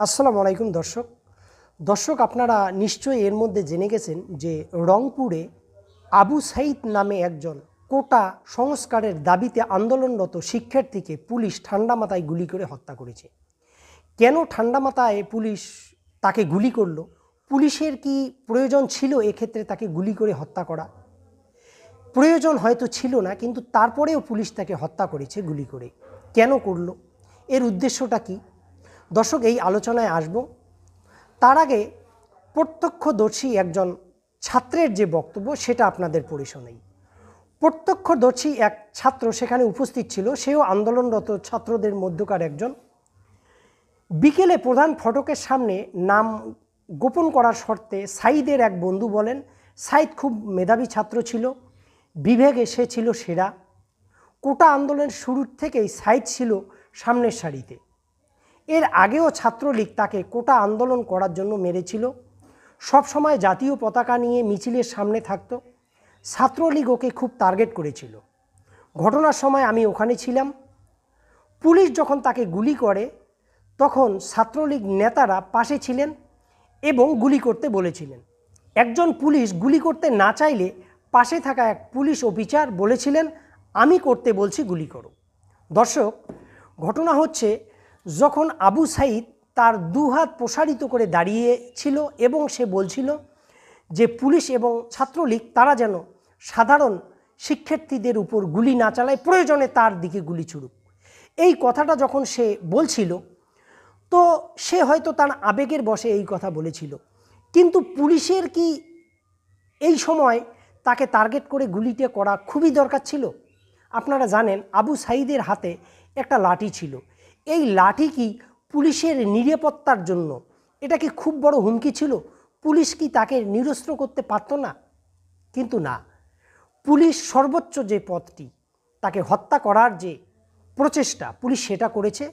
আসসালামু আলাইকুম দর্শক আপনারা নিশ্চয়ই এর মধ্যে জেনে গেছেন যে রংপুরে আবু সাইদ নামে একজন কোটা সংস্কারের দাবিতে আন্দোলনরত শিক্ষার্থীকে পুলিশ ঠান্ডা মাথায় গুলি করে হত্যা করেছে। কেন ঠান্ডা মাথায় পুলিশ তাকে গুলি করলো? পুলিশের কি প্রয়োজন ছিল এক্ষেত্রে তাকে গুলি করে হত্যা করা? প্রয়োজন হয়তো ছিল না, কিন্তু তারপরেও পুলিশ তাকে হত্যা করেছে গুলি করে। কেন করলো? এর উদ্দেশ্যটা কি? দর্শক, এই আলোচনায় আসব। তার আগে প্রত্যক্ষদর্শী একজন ছাত্রের যে বক্তব্য সেটা আপনাদের পড়ে শোনাই। প্রত্যক্ষদর্শী এক ছাত্র সেখানে উপস্থিত ছিল, সেও আন্দোলনরত ছাত্রদের মধ্যকার একজন। বিকেলে প্রধান ফটকের সামনে নাম গোপন করার শর্তে সাইদের এক বন্ধু বলেন, সাইদ খুব মেধাবী ছাত্র ছিল, বিভাগে সে ছিল সেরা। কোটা আন্দোলনের শুরুর থেকেই সাইদ ছিল সামনের সারিতে। এর আগেও ছাত্রলীগ তাকে কোটা আন্দোলন করার জন্য মেরেছিল। সবসময় জাতীয় পতাকা নিয়ে মিছিলের সামনে থাকত। ছাত্রলীগ ওকে খুব টার্গেট করেছিল। ঘটনার সময় আমি ওখানে ছিলাম। পুলিশ যখন তাকে গুলি করে তখন ছাত্রলীগ নেতারা পাশে ছিলেন এবং গুলি করতে বলেছিলেন। একজন পুলিশ গুলি করতে না চাইলে পাশে থাকা এক পুলিশ অফিসার বলেছিলেন, আমি করতে বলছি, গুলি করো। দর্শক, ঘটনা হচ্ছে যখন আবু সাইদ তার দুহাত প্রসারিত করে দাঁড়িয়েছিল এবং সে বলছিল যে পুলিশ এবং ছাত্রলীগ তারা যেন সাধারণ শিক্ষার্থীদের উপর গুলি না চালায়, প্রয়োজনে তার দিকে গুলি ছুড়ুক। এই কথাটা যখন সে বলছিল, তো সে হয়তো তার আবেগের বশে এই কথা বলেছিল, কিন্তু পুলিশের কি এই সময় তাকে টার্গেট করে গুলিটা করা খুবই দরকার ছিল? আপনারা জানেন আবু সাইদের হাতে একটা লাঠি ছিল। এই লাঠি কি পুলিশের নিরাপত্তার জন্য এটা কি খুব বড় হুমকি ছিল? পুলিশ কি তাকে নিরস্ত্র করতে পারত না? কিন্তু না, পুলিশ সর্বোচ্চ যে পথটি, তাকে হত্যা করার যে প্রচেষ্টা, পুলিশ সেটা করেছে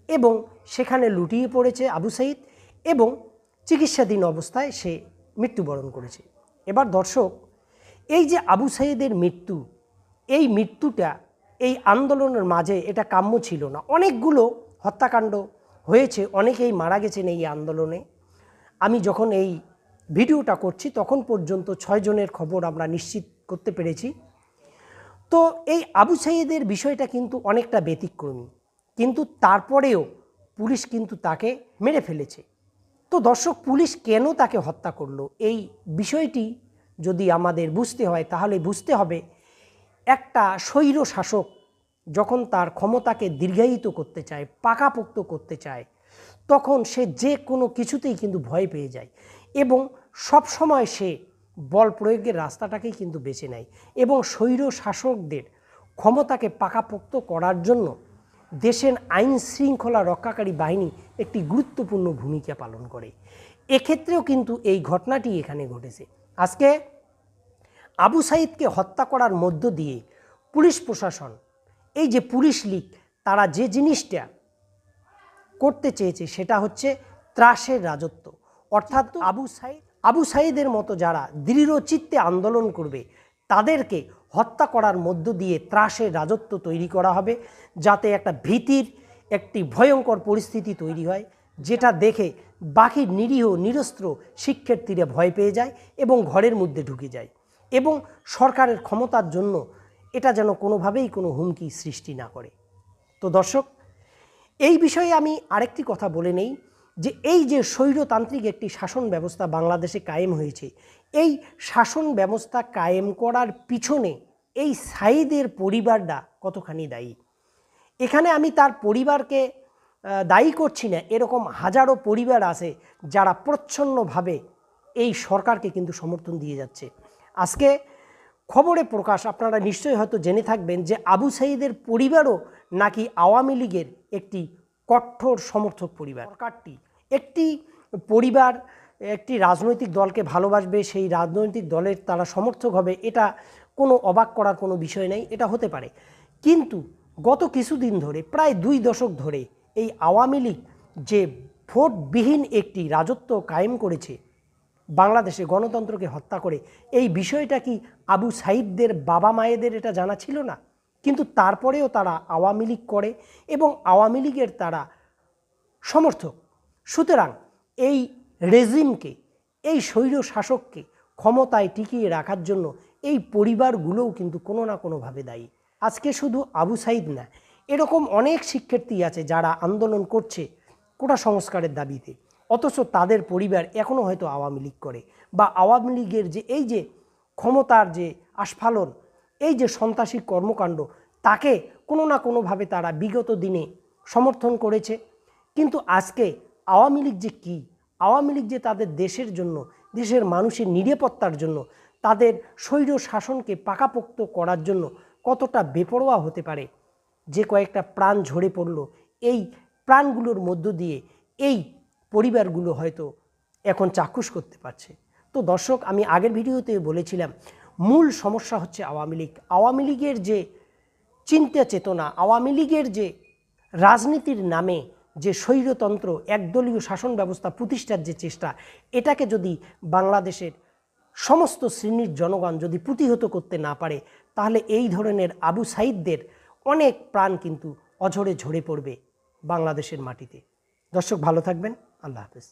এবং সেখানে লুটিয়ে পড়েছে আবু সাইদ এবং চিকিৎসাধীন অবস্থায় সে মৃত্যুবরণ করেছে। এবার দর্শক, এই যে আবু সাইদের মৃত্যু, এই মৃত্যুটা এই আন্দোলনের মাঝে এটা কাম্য ছিল না। অনেকগুলো হত্যাকাণ্ড হয়েছে, অনেকেই মারা গেছেন এই আন্দোলনে। আমি যখন এই ভিডিওটা করছি তখন পর্যন্ত 6 জনের খবর আমরা নিশ্চিত করতে পেরেছি। তো এই আবু সাইদের বিষয়টা কিন্তু অনেকটা ব্যতিক্রমী, কিন্তু তারপরেও পুলিশ কিন্তু তাকে মেরে ফেলেছে। তো দর্শক, পুলিশ কেন তাকে হত্যা করলো, এই বিষয়টি যদি আমাদের বুঝতে হয় তাহলে বুঝতে হবে, একটা স্বৈর শাসক যখন তার ক্ষমতাকে দীর্ঘায়িত করতে চায়, পাকাপোক্ত করতে চায়, তখন সে যে কোনো কিছুতেই কিন্তু ভয় পেয়ে যায় এবং সব সময় সে বল প্রয়োগের রাস্তাটাকেই কিন্তু বেছে নেয়। এবং স্বৈর শাসকদের ক্ষমতাকে পাকাপোক্ত করার জন্য দেশের আইন শৃঙ্খলা রক্ষাকারী বাহিনী একটি গুরুত্বপূর্ণ ভূমিকা পালন করে। এক্ষেত্রেও কিন্তু এই ঘটনাটি এখানে ঘটেছে। আজকে আবু সাইদকে হত্যা করার মধ্য দিয়ে পুলিশ প্রশাসন, এই যে পুলিশ লীগ, তারা যে জিনিসটা করতে চেয়েছে সেটা হচ্ছে ত্রাসের রাজত্ব। অর্থাৎ আবু সাইদের মতো যারা দৃঢ় চিত্তে আন্দোলন করবে তাদেরকে হত্যা করার মধ্য দিয়ে ত্রাসের রাজত্ব তৈরি করা হবে, যাতে একটা ভীতির একটি ভয়ঙ্কর পরিস্থিতি তৈরি হয়, যেটা দেখে বাকি নিরীহ নিরস্ত্র শিক্ষার্থীরা ভয় পেয়ে যায় এবং ঘরের মধ্যে ঢুকে যায় এবং সরকারের ক্ষমতার জন্য এটা যেন কোনোভাবেই কোনো হুমকি সৃষ্টি না করে। তো দর্শক, এই বিষয়ে আমি আরেকটি কথা বলে নেই যে এই যে স্বৈরতান্ত্রিক একটি শাসন ব্যবস্থা বাংলাদেশে কায়েম হয়েছে, এই শাসন ব্যবস্থা কায়েম করার পিছনে এই সাইদের পরিবারটা কতখানি দায়ী। এখানে আমি তার পরিবারকে দায়ী করছি না, এরকম হাজারো পরিবার আছে যারা প্রচ্ছন্নভাবে এই সরকারকে কিন্তু সমর্থন দিয়ে যাচ্ছে। আজকে খবরে প্রকাশ, আপনারা নিশ্চয়ই হয়তো জেনে থাকবেন যে আবু সাইদের পরিবারও নাকি আওয়ামী লীগের একটি কঠোর সমর্থক পরিবার। সরকারটি একটি পরিবার একটি রাজনৈতিক দলকে ভালোবাসবে, সেই রাজনৈতিক দলের তারা সমর্থক হবে, এটা কোনো অবাক করার কোনো বিষয় নেই, এটা হতে পারে। কিন্তু গত কিছুদিন ধরে, প্রায় 2 দশক ধরে এই আওয়ামী লীগ যে ভোটবিহীন একটি রাজত্ব কায়েম করেছে বাংলাদেশে, গণতন্ত্রকে হত্যা করে, এই বিষয়টা কি আবু সাইদদের বাবা মায়েদের এটা জানা ছিল না? কিন্তু তারপরেও তারা আওয়ামী লীগ করে এবং আওয়ামী লীগের তারা সমর্থক। সুতরাং এই রেজিমকে, এই স্বৈর শাসককে ক্ষমতায় টিকিয়ে রাখার জন্য এই পরিবারগুলোও কিন্তু কোনো না কোনোভাবে দায়ী। আজকে শুধু আবু সাইদ না, এরকম অনেক শিক্ষার্থী আছে যারা আন্দোলন করছে কোটা সংস্কারের দাবিতে, অথচ তাদের পরিবার এখনও হয়তো আওয়ামী লীগ করে, বা আওয়ামী লীগের যে এই যে ক্ষমতার যে আস্ফালন, এই যে সন্ত্রাসী কর্মকাণ্ড, তাকে কোনো না কোনোভাবে তারা বিগত দিনে সমর্থন করেছে। কিন্তু আজকে আওয়ামী লীগ যে কী, আওয়ামী লীগ যে তাদের দেশের জন্য, দেশের মানুষের নিরাপত্তার জন্য, তাদের স্বৈর শাসনকে পাকাপোক্ত করার জন্য কতটা বেপরোয়া হতে পারে, যে কয়েকটা প্রাণ ঝরে পড়ল, এই প্রাণগুলোর মধ্য দিয়ে এই পরিবারগুলো হয়তো এখন চাক্ষুষ করতে পারছে। তো দর্শক, আমি আগের ভিডিওতে বলেছিলাম মূল সমস্যা হচ্ছে আওয়ামী লীগ। আওয়ামী লীগের যে চিন্তা চেতনা, আওয়ামী লীগের যে রাজনীতির নামে যে স্বৈরতন্ত্র, একদলীয় শাসন ব্যবস্থা প্রতিষ্ঠার যে চেষ্টা, এটাকে যদি বাংলাদেশের সমস্ত শ্রেণীর জনগণ যদি প্রতিহত করতে না পারে, তাহলে এই ধরনের আবু সাইদদের অনেক প্রাণ কিন্তু অঝরে ঝরে পড়বে বাংলাদেশের মাটিতে। দর্শক, ভালো থাকবেন। আল্লাহ হাফেজ।